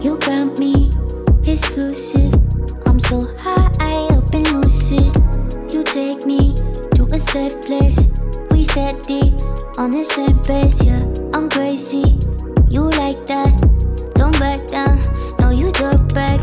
You got me exclusive. I'm so high up and lucid. You take me to a safe place. We steady on the same pace, yeah. I'm crazy, you like that. Don't back down, no you talk back.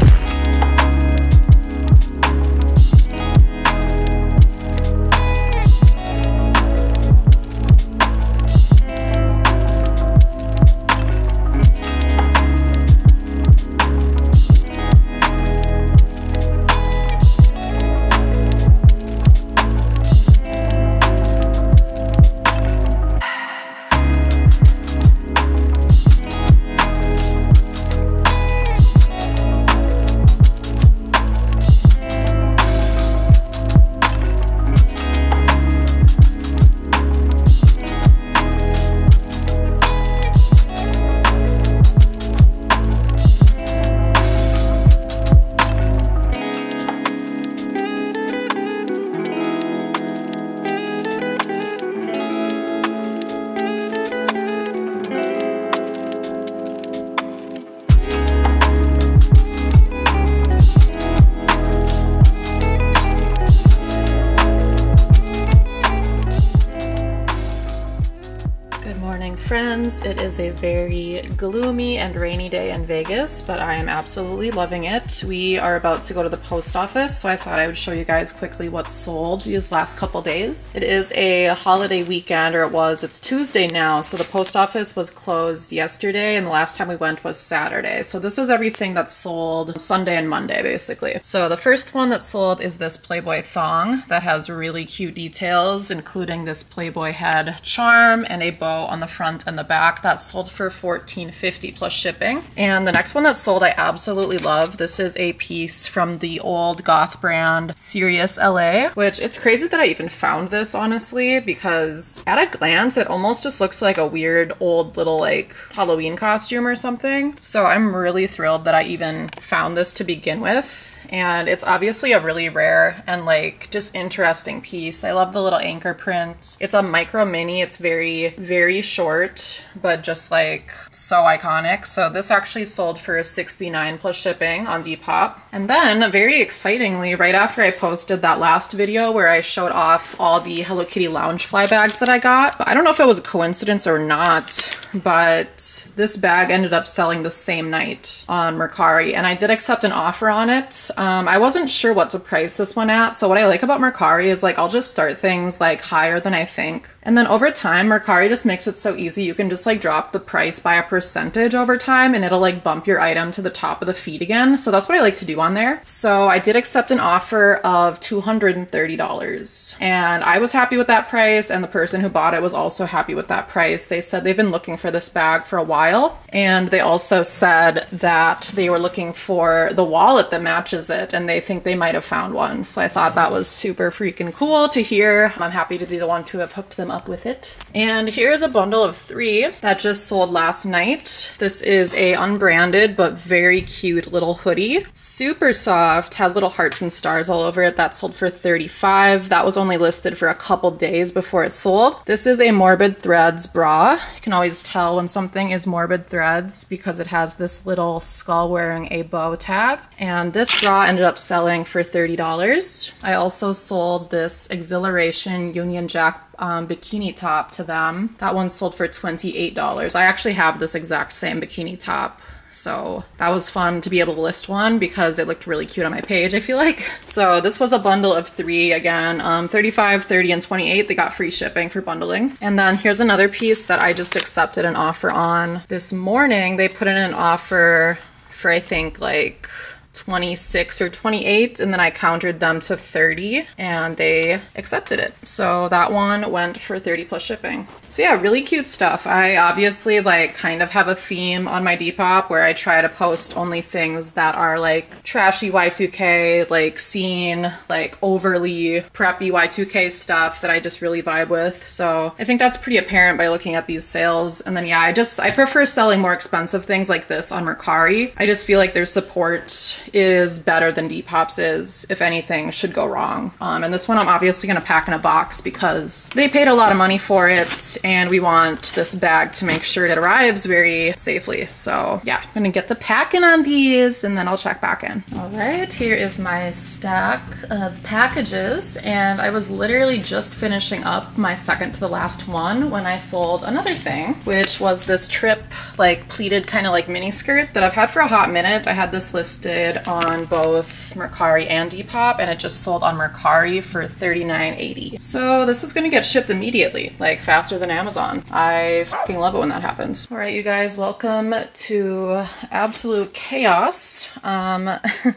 Friends, it is a very gloomy and rainy day in Vegas, but I am absolutely loving it. We are about to go to the post office, so I thought I would show you guys quickly what's sold these last couple days. It is a holiday weekend, or it's Tuesday now, so the post office was closed yesterday and the last time we went was Saturday. So this is everything that's sold Sunday and Monday basically. So the first one that sold is this Playboy thong that has really cute details, including this Playboy head charm and a bow on the front and the back. That sold for $14.50 plus shipping. And the next one that sold I absolutely love. This is a piece from the old goth brand Serious LA, which it's crazy that I even found this honestly, because at a glance it almost just looks like a weird old little like Halloween costume or something. So I'm really thrilled that I even found this to begin with. And it's obviously a really rare and like just interesting piece. I love the little anchor print. It's a micro mini. It's very short, but just like so iconic. So this actually sold for $69 plus shipping on Depop. And then very excitingly, right after I posted that last video where I showed off all the Hello Kitty lounge fly bags that I got, I don't know if it was a coincidence or not, but this bag ended up selling the same night on Mercari, and I did accept an offer on it. I wasn't sure what to price this one at, so what I like about Mercari is like I'll just start things like higher than I think, and then over time Mercari just makes it so easy. You can just like drop the price by a percentage over time and it'll like bump your item to the top of the feed again. So that's what I like to do on there. So I did accept an offer of $230 and I was happy with that price, and the person who bought it was also happy with that price. They said they've been looking for this bag for a while, and they also said that they were looking for the wallet that matches it and they think they might have found one. So I thought that was super freaking cool to hear. I'm happy to be the one to have hooked them up with it. And here's a bundle of 3 that just sold last night. This is a unbranded but very cute little hoodie. Super soft, has little hearts and stars all over it. That sold for $35. That was only listed for a couple days before it sold. This is a Morbid Threads bra. You can always tell when something is Morbid Threads because it has this little skull wearing a bow tag. And this bra ended up selling for $30. I also sold this Exhilaration Union Jack bikini top to them. That one sold for $28. I actually have this exact same bikini top. So that was fun to be able to list one because it looked really cute on my page, I feel like. So this was a bundle of 3 again, 35, 30, and 28. They got free shipping for bundling. And then here's another piece that I just accepted an offer on this morning. They put in an offer for I think like 26 or 28, and then I countered them to 30 and they accepted it. So that one went for 30 plus shipping. So yeah, really cute stuff. I obviously like kind of have a theme on my Depop where I try to post only things that are like trashy Y2K, like scene, like overly preppy Y2K stuff that I just really vibe with. So I think that's pretty apparent by looking at these sales. And then yeah, I prefer selling more expensive things like this on Mercari. I just feel like there's support is better than Depop's is if anything should go wrong. And this one I'm obviously gonna pack in a box because they paid a lot of money for it and we want this bag to make sure it arrives very safely. So yeah, I'm gonna get to packing on these and then I'll check back in. All right, here is my stack of packages, and I was literally just finishing up my second to the last one when I sold another thing, which was this Trip like pleated kind of like mini skirt that I've had for a hot minute. I had this listed on both Mercari and Depop, and it just sold on Mercari for $39.80. So this is gonna get shipped immediately, like faster than Amazon. I fucking love it when that happens. All right, you guys, welcome to absolute chaos.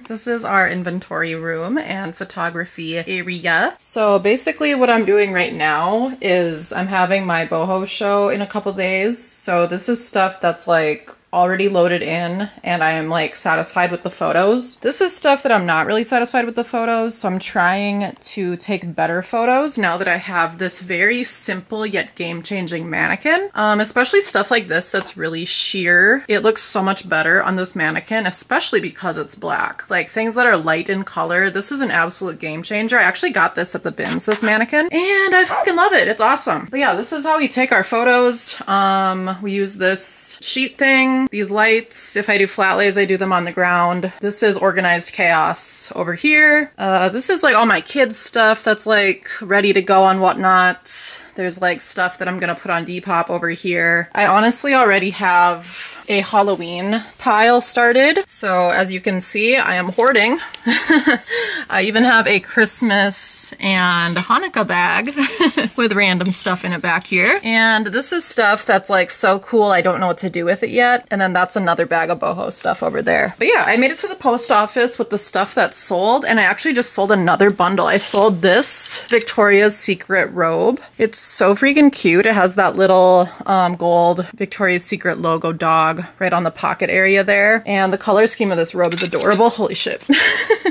This is our inventory room and photography area. So basically what I'm doing right now is I'm having my boho show in a couple days. So this is stuff that's like already loaded in and I am like satisfied with the photos. This is stuff that I'm not really satisfied with the photos, so I'm trying to take better photos now that I have this very simple yet game-changing mannequin. Especially stuff like this that's really sheer. It looks so much better on this mannequin, especially because it's black. Like things that are light in color, this is an absolute game changer. I actually got this at the bins, this mannequin, and I fucking love it. It's awesome. But yeah, this is how we take our photos. We use this sheet thing, these lights. If I do flat lays, I do them on the ground. This is organized chaos over here. This is like all my kids' stuff that's like ready to go on Whatnot. There's like stuff that I'm gonna put on Depop over here. I honestly already have a Halloween pile started. So as you can see, I am hoarding. I even have a Christmas and Hanukkah bag with random stuff in it back here. And this is stuff that's like so cool, I don't know what to do with it yet. And then that's another bag of boho stuff over there. But yeah, I made it to the post office with the stuff that sold, and I actually just sold another bundle. I sold this Victoria's Secret robe. It's so freaking cute. It has that little gold Victoria's Secret logo dog right on the pocket area there. And the color scheme of this robe is adorable. Holy shit.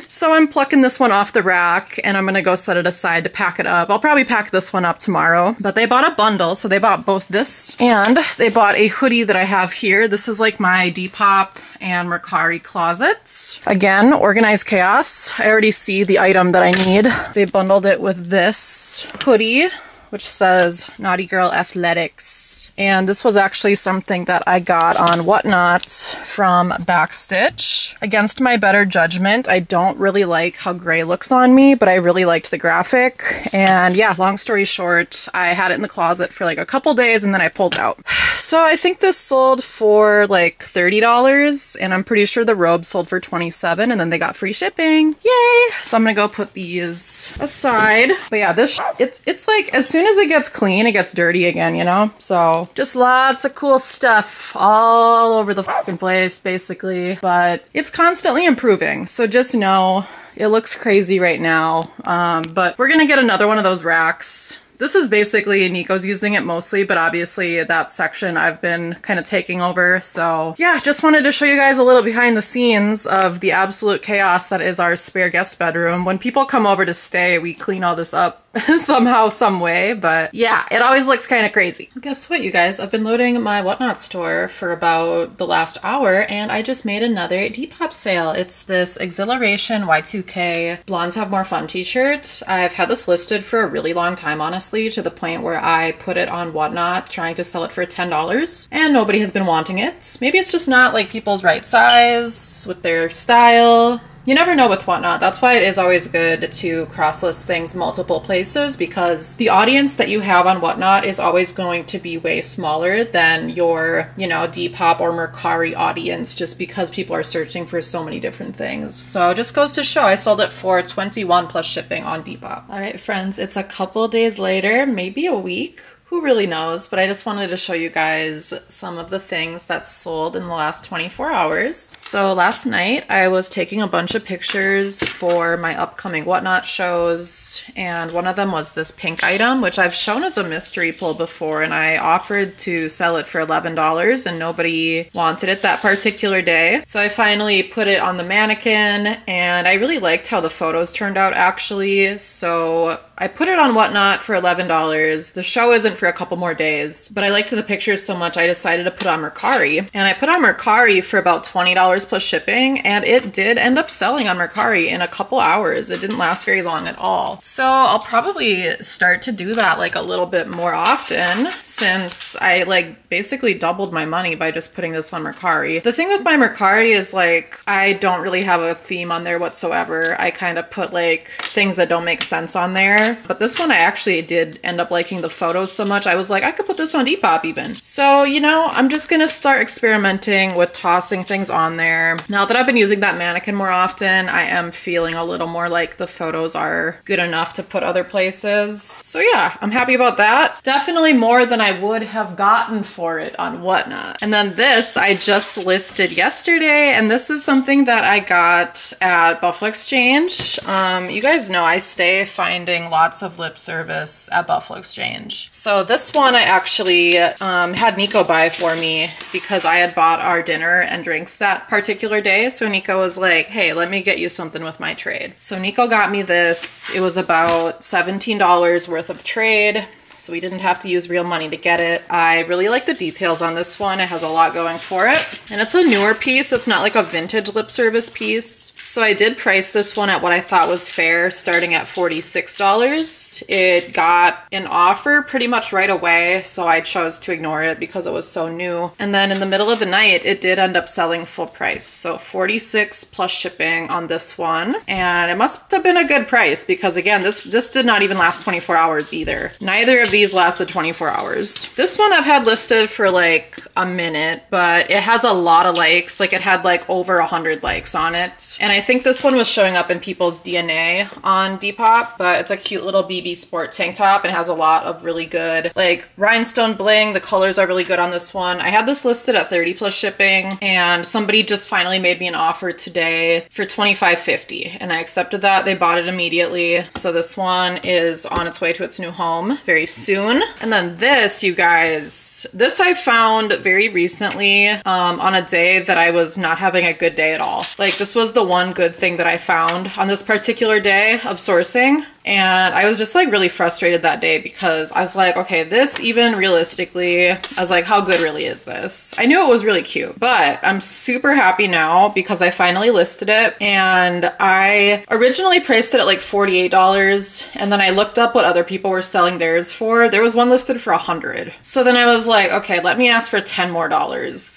So I'm plucking this one off the rack and I'm gonna go set it aside to pack it up. I'll probably pack this one up tomorrow. But they bought a bundle, so they bought both this and they bought a hoodie that I have here. This is like my Depop and Mercari closets. Again, organized chaos. I already see the item that I need. They bundled it with this hoodie, which says Naughty Girl Athletics. And this was actually something that I got on Whatnot from Backstitch. Against my better judgment, I don't really like how gray looks on me, but I really liked the graphic. And yeah, long story short, I had it in the closet for like a couple days and then I pulled it out. So I think this sold for like $30, and I'm pretty sure the robe sold for $27, and then they got free shipping. Yay! So I'm gonna go put these aside. But yeah, this it's like as soon as it gets clean, it gets dirty again, you know? So just lots of cool stuff all over the fucking place, basically. But it's constantly improving. So just know it looks crazy right now. But we're gonna get another one of those racks. This is basically, Niko's using it mostly, but obviously that section I've been kind of taking over. So yeah, just wanted to show you guys a little behind the scenes of the absolute chaos that is our spare guest bedroom. When people come over to stay, we clean all this up somehow, some way, but yeah, it always looks kind of crazy. Guess what, you guys? I've been loading my Whatnot store for about the last hour, and I just made another Depop sale. It's this Exhilaration Y2K Blondes Have More Fun t-shirt. I've had this listed for a really long time, honestly, to the point where I put it on Whatnot trying to sell it for $10, and nobody has been wanting it. Maybe it's just not like people's right size with their style. You never know with Whatnot. That's why it is always good to cross-list things multiple places, because the audience that you have on Whatnot is always going to be way smaller than your, you know, Depop or Mercari audience, just because people are searching for so many different things. So it just goes to show I sold it for $21 plus shipping on Depop. All right, friends, it's a couple days later, maybe a week. Who really knows, but I just wanted to show you guys some of the things that sold in the last 24 hours. So last night I was taking a bunch of pictures for my upcoming Whatnot shows, and one of them was this pink item, which I've shown as a mystery pull before, and I offered to sell it for $11 and nobody wanted it that particular day. So I finally put it on the mannequin, and I really liked how the photos turned out actually. So I put it on Whatnot for $11. The show isn't for a couple more days, but I liked the pictures so much I decided to put on Mercari. And I put on Mercari for about $20 plus shipping, and it did end up selling on Mercari in a couple hours. It didn't last very long at all. So I'll probably start to do that like a little bit more often, since I like basically doubled my money by just putting this on Mercari. The thing with my Mercari is like, I don't really have a theme on there whatsoever. I kind of put like things that don't make sense on there. But this one I actually did end up liking the photos so much, I was like, I could put this on Depop even. So, you know, I'm just gonna start experimenting with tossing things on there. Now that I've been using that mannequin more often, I am feeling a little more like the photos are good enough to put other places. So yeah, I'm happy about that. Definitely more than I would have gotten for it on Whatnot. And then this I just listed yesterday, and this is something that I got at Buffalo Exchange. You guys know I stay finding lots of lip service at Buffalo Exchange. So this one I actually had Niko buy for me because I had bought our dinner and drinks that particular day. So Niko was like, hey, let me get you something with my trade. So Niko got me this. It was about $17 worth of trade, so we didn't have to use real money to get it. I really like the details on this one. It has a lot going for it. And it's a newer piece. It's not like a vintage lip service piece. So I did price this one at what I thought was fair, starting at $46. It got an offer pretty much right away, so I chose to ignore it because it was so new. And then in the middle of the night, it did end up selling full price. So $46 plus shipping on this one. And it must have been a good price because again, this did not even last 24 hours either. Neither of these lasted 24 hours. This one I've had listed for like a minute, but it has a lot of likes. Like it had like over 100 likes on it. And I think this one was showing up in people's DNA on Depop, but it's a cute little BB sport tank top and has a lot of really good like rhinestone bling. The colors are really good on this one. I had this listed at 30 plus shipping, and somebody just finally made me an offer today for $25.50, and I accepted that. They bought it immediately. So this one is on its way to its new home very soon. And then this, you guys, this I found very recently on a day that I was not having a good day at all. Like this was the one good thing that I found on this particular day of sourcing. And I was just like really frustrated that day because I was like, okay, this even realistically, I was like, how good really is this? I knew it was really cute, but I'm super happy now because I finally listed it, and I originally priced it at like $48, and then I looked up what other people were selling theirs for. There was one listed for $100. So then I was like, okay, let me ask for $10 more.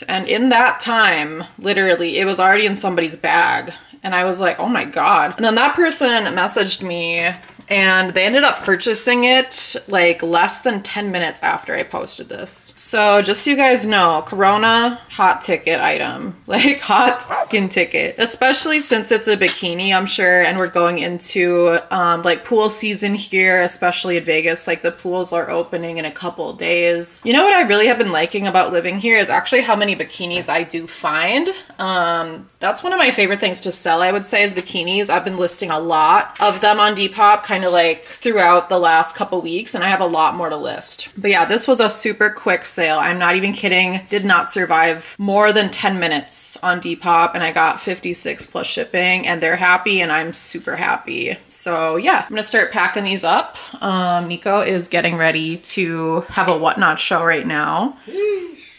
And in that time, literally, it was already in somebody's bag. And I was like, oh my God. And then that person messaged me, and they ended up purchasing it like less than 10 minutes after I posted this. So just so you guys know, Corona, hot ticket item, like hot fucking ticket, especially since it's a bikini, I'm sure. And we're going into like pool season here, especially in Vegas. Like the pools are opening in a couple of days. You know what I really have been liking about living here is actually how many bikinis I do find. That's one of my favorite things to sell, I would say, is bikinis. I've been listing a lot of them on Depop, kind of like throughout the last couple weeks, and I have a lot more to list. But yeah, this was a super quick sale. I'm not even kidding. Did not survive more than 10 minutes on Depop, and I got 56 plus shipping, and they're happy, and I'm super happy. So yeah, I'm gonna start packing these up. Niko is getting ready to have a Whatnot show right now.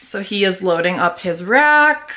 So he is loading up his rack.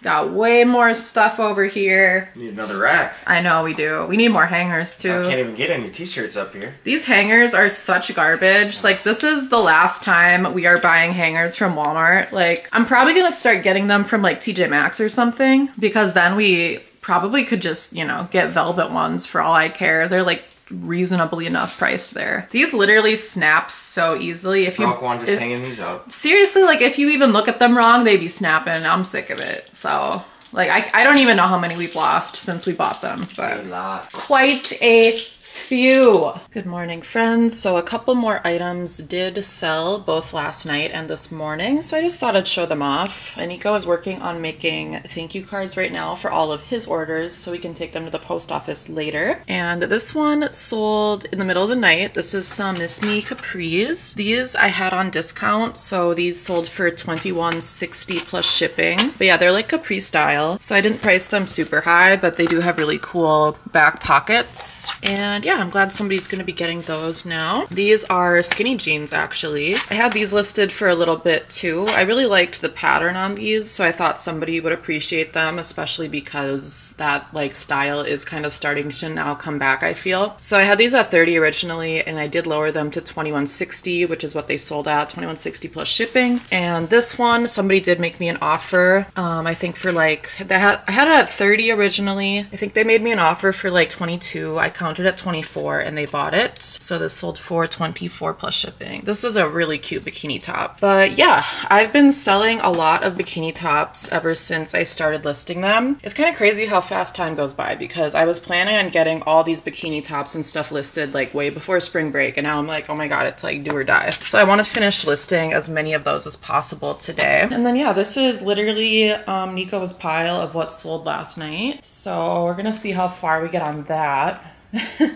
Got way more stuff over here. Need another rack. I know we do. We need more hangers too. I can't even get any t-shirts up here. These hangers are such garbage. Like this is the last time we are buying hangers from Walmart. Like I'm probably gonna start getting them from like TJ Maxx or something, because then we probably could just, you know, get velvet ones for all I care. They're like reasonably enough priced there. These literally snap so easily. If you broke one just hanging these up. Seriously, like if you even look at them wrong, they be snapping. I'm sick of it. So like I don't even know how many we've lost since we bought them, but a lot. Quite a few. Good morning, friends. So a couple more items did sell both last night and this morning, so I just thought I'd show them off. And Niko is working on making thank you cards right now for all of his orders so we can take them to the post office later. And this one sold in the middle of the night. This is some Miss Me capris. These I had on discount, so these sold for $21.60 plus shipping. But yeah, they're like capri style, so I didn't price them super high, but they do have really cool back pockets. And yeah, I'm glad somebody's gonna be getting those now. These are skinny jeans, actually. I had these listed for a little bit too. I really liked the pattern on these, so I thought somebody would appreciate them, especially because that like style is kind of starting to now come back, I feel. So I had these at $30 originally, and I did lower them to $21.60, which is what they sold at, $21.60 plus shipping. And this one, somebody did make me an offer. I think for like, I had it at $30 originally. I think they made me an offer for like $22. I counted at $24 and they bought it. So this sold for $24 plus shipping. This is a really cute bikini top. But yeah, I've been selling a lot of bikini tops ever since I started listing them. It's kind of crazy how fast time goes by, because I was planning on getting all these bikini tops and stuff listed like way before spring break, and now I'm like, oh my god, it's like do or die. So I want to finish listing as many of those as possible today. And then yeah, this is literally Niko's pile of what sold last night. So we're gonna see how far we get on that.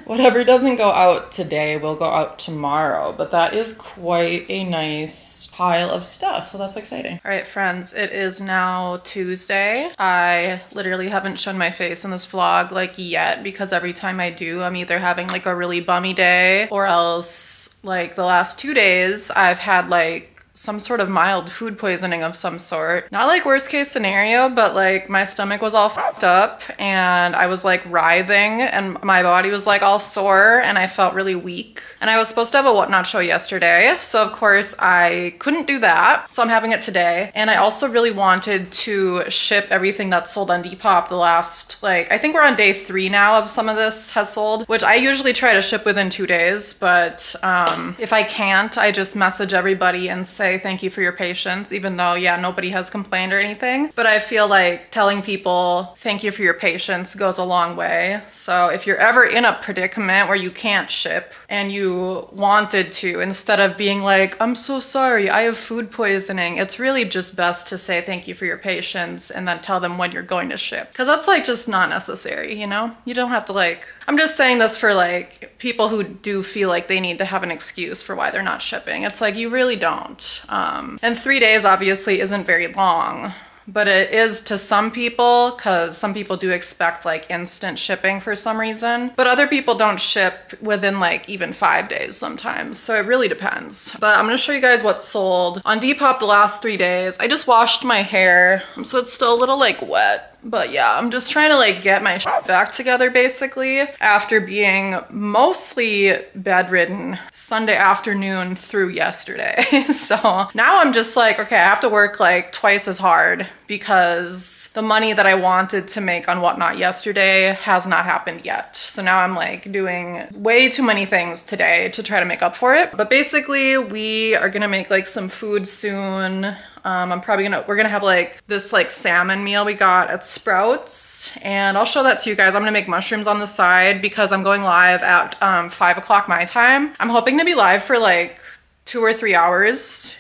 Whatever doesn't go out today will go out tomorrow, but that is quite a nice pile of stuff, so that's exciting. All right, friends, it is now Tuesday. I literally haven't shown my face in this vlog like yet, because every time I do, I'm either having like a really bummy day, or else like the last 2 days I've had like some sort of mild food poisoning of some sort. Not like worst case scenario, but like my stomach was all fucked up and I was like writhing and my body was like all sore and I felt really weak. And I was supposed to have a whatnot show yesterday, so of course I couldn't do that. So I'm having it today. And I also really wanted to ship everything that sold on Depop the last, like, I think we're on day 3 now of some of this has sold, which I usually try to ship within 2 days, but if I can't, I just message everybody and say thank you for your patience, even though, yeah, nobody has complained or anything. But I feel like telling people thank you for your patience goes a long way. So if you're ever in a predicament where you can't ship and you wanted to, instead of being like, I'm so sorry, I have food poisoning, it's really just best to say thank you for your patience and then tell them when you're going to ship. Because that's like just not necessary, you know? You don't have to like, I'm just saying this for like people who do feel like they need to have an excuse for why they're not shipping. It's like, you really don't. And 3 days obviously isn't very long, but it is to some people, because some people do expect like instant shipping for some reason, but other people don't ship within like even 5 days sometimes. So it really depends. But I'm gonna show you guys what sold on Depop the last 3 days. I just washed my hair, so it's still a little like wet. But yeah, I'm just trying to like get my shit back together basically after being mostly bedridden Sunday afternoon through yesterday. So now I'm just like, okay, I have to work like twice as hard because the money that I wanted to make on Whatnot yesterday has not happened yet. So now I'm like doing way too many things today to try to make up for it. But basically we are gonna make like some food soon. We're gonna have like this like salmon meal we got at Sprouts, and I'll show that to you guys. I'm gonna make mushrooms on the side because I'm going live at 5 o'clock my time. I'm hoping to be live for like 2 or 3 hours,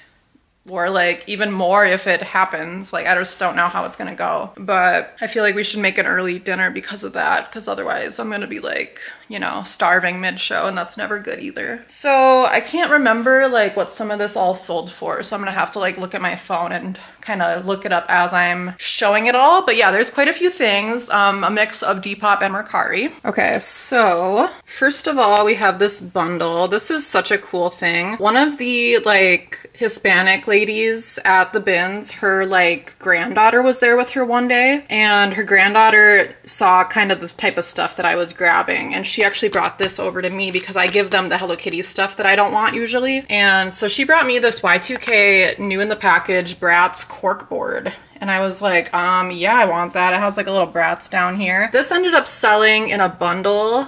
or like even more if it happens. Like I just don't know how it's gonna go, but I feel like we should make an early dinner because of that, because otherwise I'm gonna be like, you know, starving mid-show, and that's never good either. So I can't remember like what some of this all sold for, so I'm gonna have to like look at my phone and kind of look it up as I'm showing it all. But yeah, there's quite a few things, a mix of Depop and Mercari. Okay, so first of all, we have this bundle. This is such a cool thing. One of the like Hispanic ladies at the bins, her like granddaughter was there with her one day, and her granddaughter saw kind of this type of stuff that I was grabbing, and she actually brought this over to me because I give them the Hello Kitty stuff that I don't want usually. And so she brought me this Y2K new in the package Bratz cork board. And I was like, yeah, I want that. It has like a little Bratz down here. This ended up selling in a bundle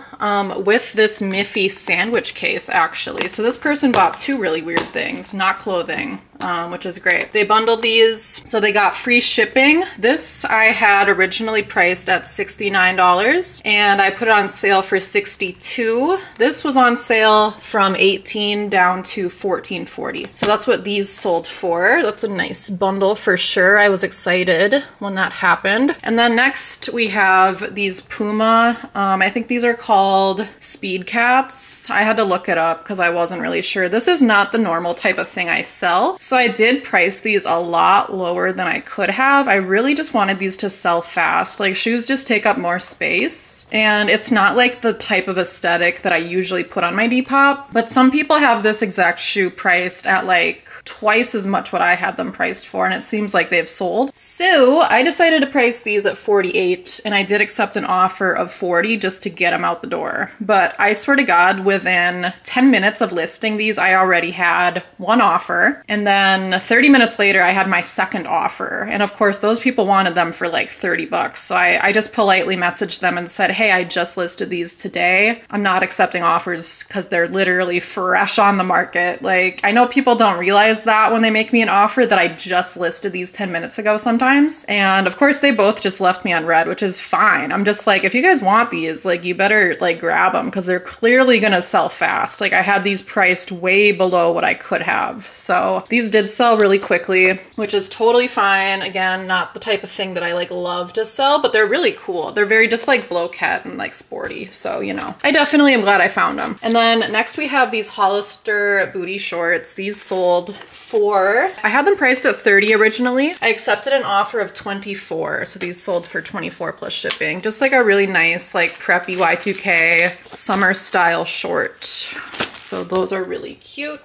with this Miffy sandwich case, actually. So this person bought 2 really weird things, not clothing, which is great. They bundled these, so they got free shipping. This I had originally priced at $69, and I put it on sale for $62. This was on sale from $18 down to $14.40. So that's what these sold for. That's a nice bundle for sure. I was excited excited when that happened. And then next we have these Puma, I think these are called Speed Cats. I had to look it up because I wasn't really sure. This is not the normal type of thing I sell. So I did price these a lot lower than I could have. I really just wanted these to sell fast. Like, shoes just take up more space. And it's not like the type of aesthetic that I usually put on my Depop, but some people have this exact shoe priced at like twice as much what I had them priced for, and it seems like they've sold. So I decided to price these at $48, and I did accept an offer of $40 just to get them out the door. But I swear to God, within 10 minutes of listing these, I already had one offer, and then 30 minutes later, I had my second offer. And of course, those people wanted them for like 30 bucks. So I just politely messaged them and said, hey, I just listed these today. I'm not accepting offers because they're literally fresh on the market. Like, I know people don't realize that when they make me an offer that I just listed these 10 minutes ago sometimes. And of course, they both just left me on red, which is fine. I'm just like, if you guys want these, like, you better like grab them because they're clearly gonna sell fast. Like, I had these priced way below what I could have. So these did sell really quickly, which is totally fine. Again, not the type of thing that I like love to sell, but they're really cool. They're very just like blow-cat and like sporty. So, you know, I definitely am glad I found them. And then next we have these Hollister booty shorts. These sold for, I had them priced at $30 originally. I accepted an offer of $24. So these sold for $24 plus shipping. Just like a really nice, like preppy Y2K summer style short. So those are really cute.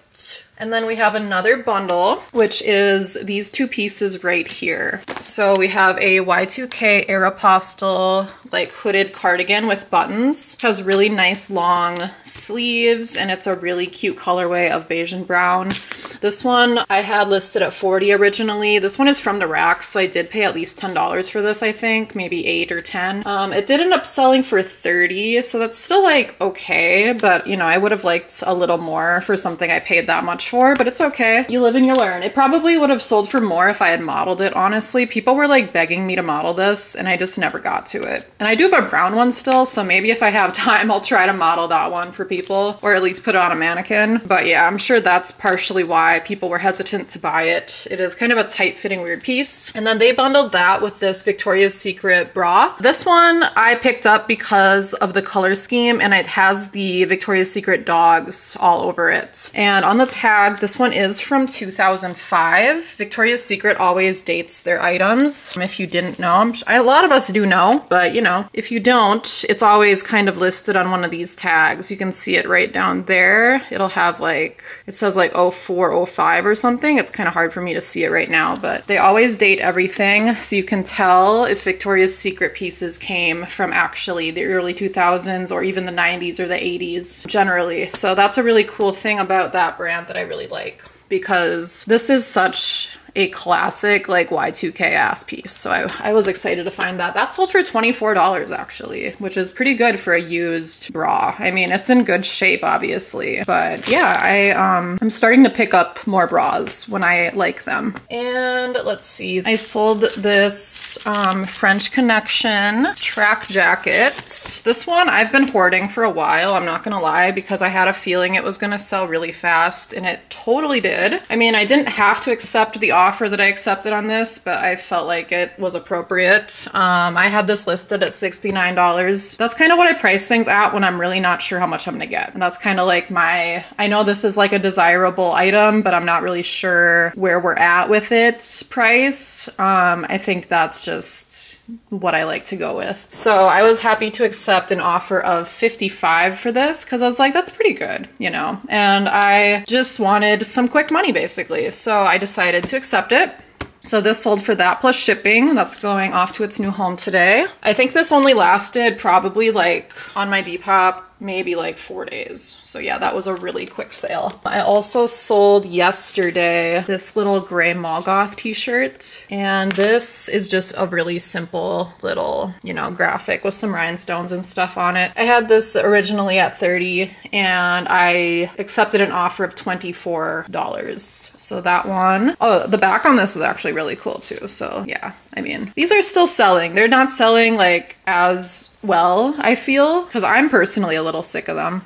And then we have another bundle, which is these two pieces right here. So we have a Y2K Aeropostale like hooded cardigan with buttons. It has really nice long sleeves, and it's a really cute colorway of beige and brown. This one I had listed at $40 originally. This one is from the rack, so I did pay at least $10 for this, I think, maybe $8 or $10. It did end up selling for $30, so that's still like okay, but you know, I would have liked a little more for something I paid that much for, but it's okay. You live and you learn. It probably would have sold for more if I had modeled it, honestly. People were like begging me to model this, and I just never got to it. And I do have a brown one still, so maybe if I have time, I'll try to model that one for people, or at least put it on a mannequin. But yeah, I'm sure that's partially why people were hesitant to buy it. It is kind of a tight-fitting weird piece. And then they bundled that with this Victoria's Secret bra. This one I picked up because of the color scheme, and it has the Victoria's Secret dogs all over it. And on the tag, this one is from 2005. Victoria's Secret always dates their items. If you didn't know, a lot of us do know, but you know, if you don't, it's always kind of listed on one of these tags. You can see it right down there. It'll have like, it says like 04, 05 or something. It's kind of hard for me to see it right now, but they always date everything. So you can tell if Victoria's Secret pieces came from actually the early 2000s or even the 90s or the 80s generally. So that's a really cool thing about that brand that I really like, because this is such a classic like Y2K ass piece. So I was excited to find that. That sold for $24 actually, which is pretty good for a used bra. I mean, it's in good shape obviously, but yeah, I'm starting to pick up more bras when I like them. And let's see, I sold this French Connection track jacket. This one I've been hoarding for a while, I'm not gonna lie, because I had a feeling it was gonna sell really fast, and it totally did. I mean, I didn't have to accept the offer that I accepted on this, but I felt like it was appropriate. I had this listed at $69. That's kind of what I price things at when I'm really not sure how much I'm gonna get. And that's kind of like my, I know this is like a desirable item, but I'm not really sure where we're at with its price. I think that's just what I like to go with. So I was happy to accept an offer of $55 for this, because I was like, that's pretty good, you know? And I just wanted some quick money basically. So I decided to accept it. So this sold for that plus shipping. That's going off to its new home today. I think this only lasted probably like on my Depop maybe like 4 days. So yeah, that was a really quick sale. I also sold yesterday this little gray Molgoth t-shirt, and this is just a really simple little, you know, graphic with some rhinestones and stuff on it. I had this originally at $30, and I accepted an offer of $24. So that one, oh, the back on this is actually really cool too. So yeah, I mean, these are still selling. They're not selling like as well, I feel, because I'm personally a little sick of them.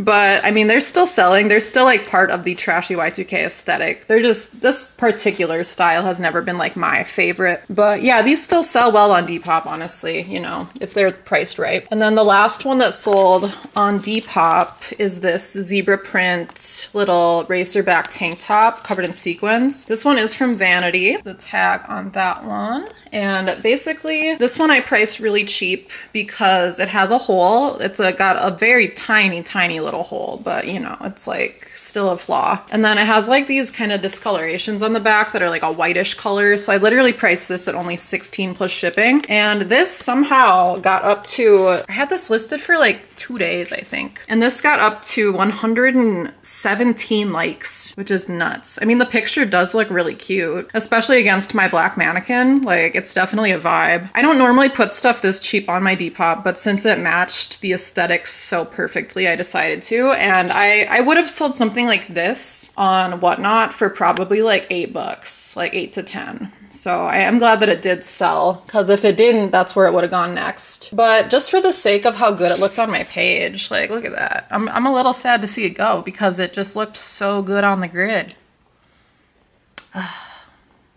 But I mean, they're still selling. They're still like part of the trashy Y2K aesthetic. They're just, this particular style has never been like my favorite. But yeah, these still sell well on Depop, honestly, you know, if they're priced right. And then the last one that sold on Depop is this zebra print little racerback tank top covered in sequins. This one is from Vanity. The tag on that one. And basically this one I priced really cheap because it has a hole. It's got a very tiny little hole, but you know, it's like still a flaw. And then it has like these kind of discolorations on the back that are like a whitish color. So I literally priced this at only 16 plus shipping. And this somehow got up to, I had this listed for like 2 days, I think. And this got up to 117 likes, which is nuts. I mean, the picture does look really cute, especially against my black mannequin. Like, it's definitely a vibe. I don't normally put stuff this cheap on my Depop, but since it matched the aesthetics so perfectly, I decided to. And I would have sold something like this on Whatnot for probably like $8, like 8 to 10. So I am glad that it did sell, because if it didn't, that's where it would have gone next. But just for the sake of how good it looked on my page, like, look at that. I'm a little sad to see it go because it just looked so good on the grid.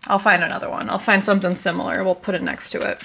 I'll find another one. I'll find something similar. We'll put it next to it.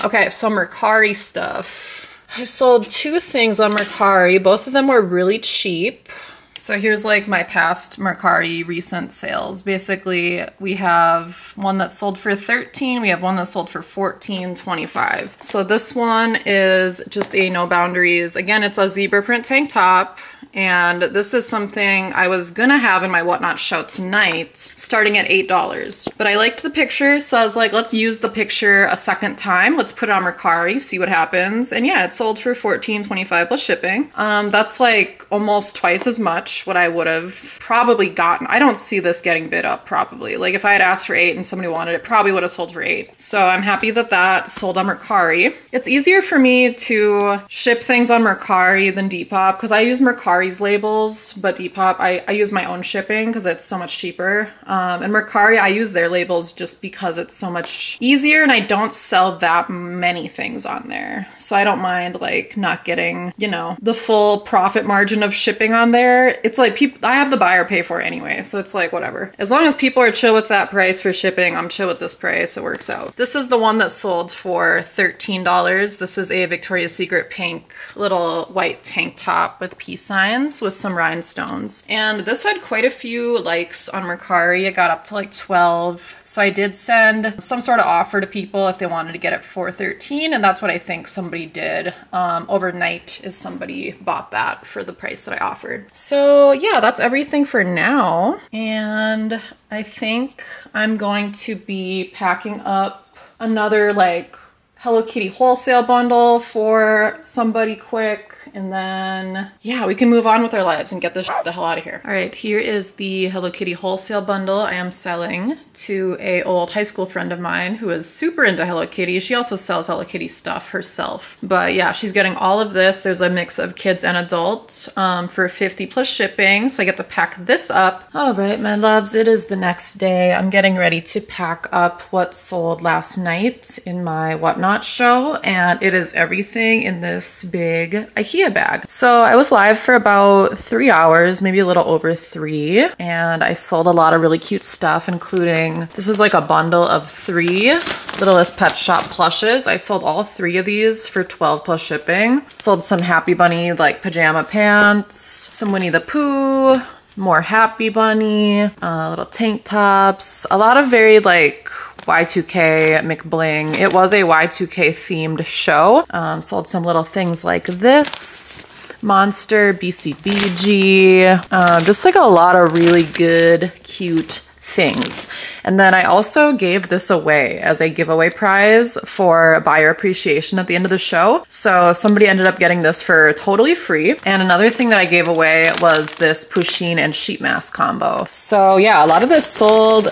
Okay, so Mercari stuff. I sold 2 things on Mercari. Both of them were really cheap. So here's like my past Mercari recent sales. Basically, we have one that sold for 13, we have one that sold for 14.25. So this one is just a no boundaries. Again, it's a zebra print tank top. And this is something I was gonna have in my Whatnot show tonight, starting at $8. But I liked the picture, so I was like, let's use the picture a second time. Let's put it on Mercari, see what happens. And yeah, it sold for $14.25 plus shipping. That's like almost twice as much what I would have probably gotten. I don't see this getting bid up probably. Like if I had asked for 8 and somebody wanted it, probably would have sold for 8. So I'm happy that that sold on Mercari. It's easier for me to ship things on Mercari than Depop because I use Mercari's labels, but Depop, I use my own shipping because it's so much cheaper. And Mercari, I use their labels just because it's so much easier and I don't sell that many things on there. So I don't mind like not getting, you know, the full profit margin of shipping on there. It's like people, I have the buyer pay for it anyway. So it's like, whatever. As long as people are chill with that price for shipping, I'm chill with this price. It works out. This is the one that sold for $13. This is a Victoria's Secret pink little white tank top with peace signs with some rhinestones. And this had quite a few likes on Mercari. It got up to like 12. So I did send some sort of offer to people if they wanted to get it for $13. And that's what I think somebody did. Overnight is somebody bought that for the price that I offered. So yeah, that's everything for now. And I think I'm going to be packing up another like Hello Kitty wholesale bundle for somebody quick, and then yeah, we can move on with our lives and get this the hell out of here. All right, here is the Hello Kitty wholesale bundle I am selling to a old high school friend of mine who is super into Hello Kitty. She also sells Hello Kitty stuff herself, but yeah, she's getting all of this. There's a mix of kids and adults for 50 plus shipping, so I get to pack this up. All right, my loves, it is the next day. I'm getting ready to pack up what sold last night in my Whatnot show, and it is everything in this big IKEA bag. So I was live for about 3 hours, maybe a little over 3, and I sold a lot of really cute stuff, including this is like a bundle of 3 Littlest Pet Shop plushes. I sold all 3 of these for 12 plus shipping. Sold some Happy Bunny like pajama pants, some Winnie the Pooh, more Happy Bunny, little tank tops, a lot of very like Y2K McBling. It was a Y2K themed show. Sold some little things like this, Monster, BCBG, just like a lot of really good, cute things. And then I also gave this away as a giveaway prize for buyer appreciation at the end of the show. So somebody ended up getting this for totally free. And another thing that I gave away was this Pusheen and sheet mask combo. So yeah, a lot of this sold,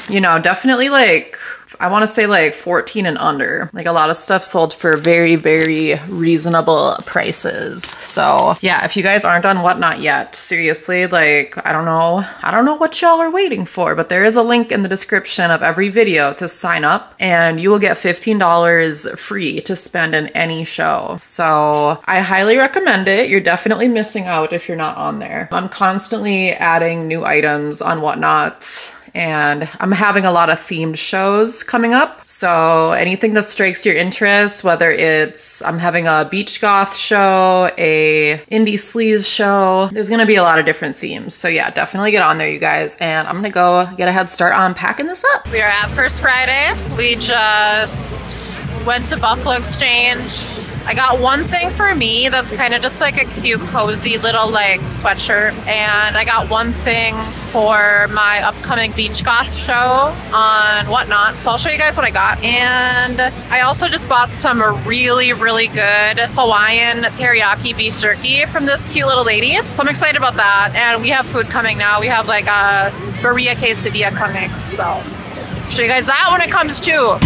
you know, definitely like I want to say like 14 and under. Like a lot of stuff sold for very, very reasonable prices. So yeah, if you guys aren't on Whatnot yet, seriously, like I don't know what y'all are waiting for, but there is a link in the description of every video to sign up and you will get $15 free to spend in any show. So I highly recommend it. You're definitely missing out if you're not on there. I'm constantly adding new items on Whatnot, and I'm having a lot of themed shows coming up. So anything that strikes your interest, whether it's I'm having a beach goth show, a indie sleaze show, there's gonna be a lot of different themes. So yeah, definitely get on there, you guys. And I'm gonna go get a head start on packing this up. We are at First Friday. We just went to Buffalo Exchange. I got one thing for me that's kind of just like a cute, cozy little like sweatshirt. And I got one thing for my upcoming beach goth show on Whatnot. So I'll show you guys what I got. And I also just bought some really, really good Hawaiian teriyaki beef jerky from this cute little lady. So I'm excited about that. And we have food coming now. We have like a burrito quesadilla coming. So I'll show you guys that when it comes to.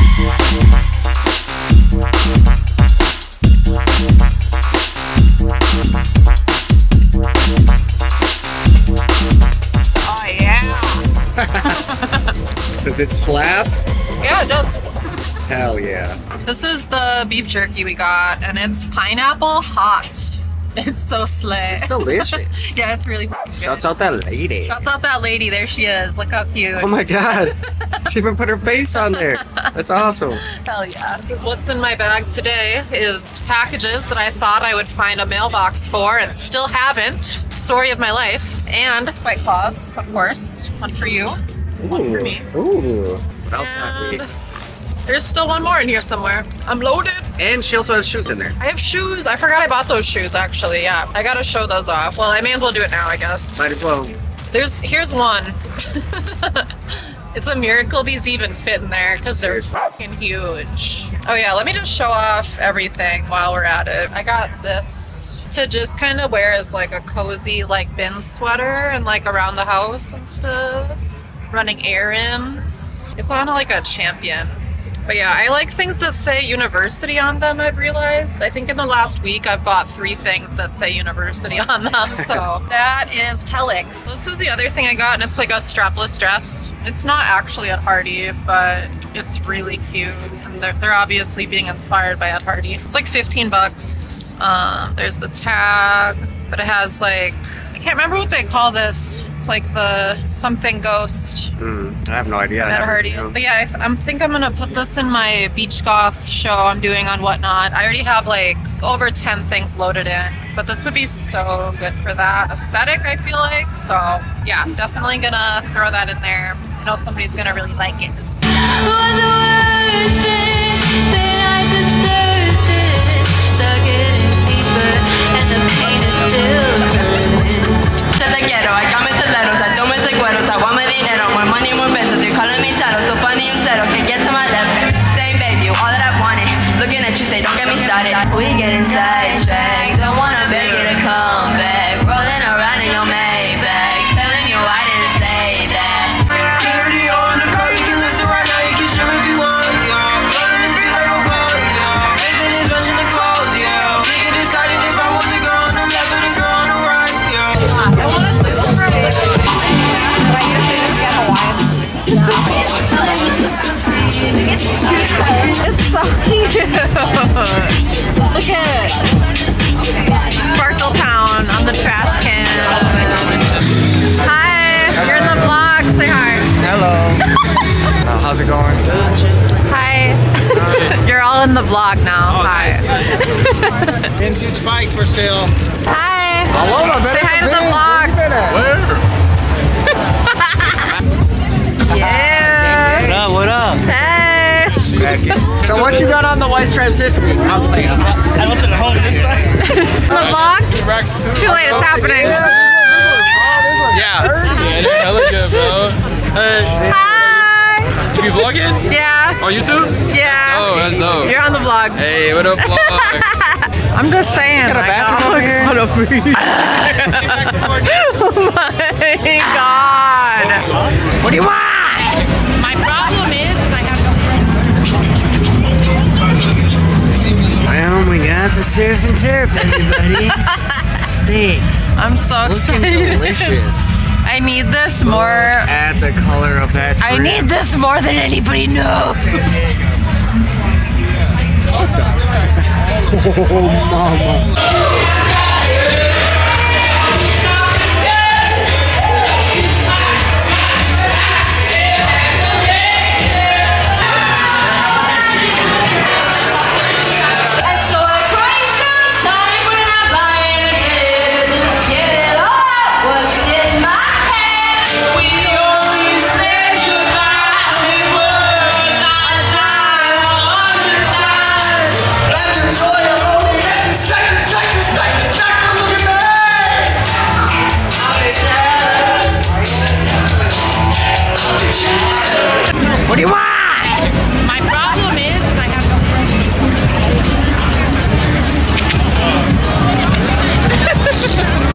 Oh yeah! Does it slap? Yeah, it does. Hell yeah. This is the beef jerky we got, and it's pineapple hot. It's so slay. It's delicious. Yeah, it's really good. Shouts out that lady. Shouts out that lady. There she is. Look how cute. Oh my god. She even put her face on there. That's awesome. Hell yeah. Because what's in my bag today is packages that I thought I would find a mailbox for and still haven't. Story of my life. And White Claws, of course. One for you. One for me. Ooh. What else have we? There's still one more in here somewhere. I'm loaded. And she also has shoes in there. I have shoes. I forgot I bought those shoes actually. Yeah, I gotta show those off. Well, I may as well do it now, I guess. Might as well. Here's one. It's a miracle these even fit in there because they're fucking huge. Oh yeah, let me just show off everything while we're at it. I got this to just kind of wear as like a cozy like bin sweater and like around the house and stuff. Running errands. It's on like a Champion. But yeah, I like things that say university on them, I've realized. I think in the last week I've bought 3 things that say university on them, so that is telling. This is the other thing I got, and it's like a strapless dress. It's not actually Ed Hardy, but it's really cute. And they're obviously being inspired by Ed Hardy. It's like 15 bucks. There's the tag, but it has like, I can't remember what they call this. It's like the something ghost. I have no idea. Ed Hardy. But yeah, I think I'm gonna put this in my beach goth show I'm doing on Whatnot. I already have like over 10 things loaded in, but this would be so good for that aesthetic, I feel like. So yeah, definitely gonna throw that in there. I know somebody's gonna really like it. We getting sidetracked, don't wanna beg you to come back. Rolling around in your Maybach, telling you I didn't say that. Clarity on the car, you can listen right now, you can stream if you want, yeah. Floating this beat like a boat, yeah. Nathan is rushing the clothes, yeah. Nigga decided if I want the girl on the left or the girl on the right, It's so cute. Look at Sparkle Town on the trash can. Hi, you're in the vlog. Say hi. Hello. How's it going? Hi. You're all in the vlog now. Hi. Vintage bike for sale. Hi. Hello, Say hi to the vlog. Yeah. What up? Hey. So what you got on the white stripes this week? I'm playing. I left it at home this time. The vlog? It's too late. It's happening. Yeah, hella good, bro. Hey. Hi. You be vlogging? Yeah. On YouTube? Yeah. Oh, that's dope. You're on the vlog. Hey, what up, vlog? I'm just saying. Got a bathroom over here? Oh my god. What do you want? My problem is I have no friends The surf and turf, everybody. Steak. I'm so Looking excited. delicious. I need this more. At the color of that I shrimp. need this more than anybody knows. Oh, mama. What do you want?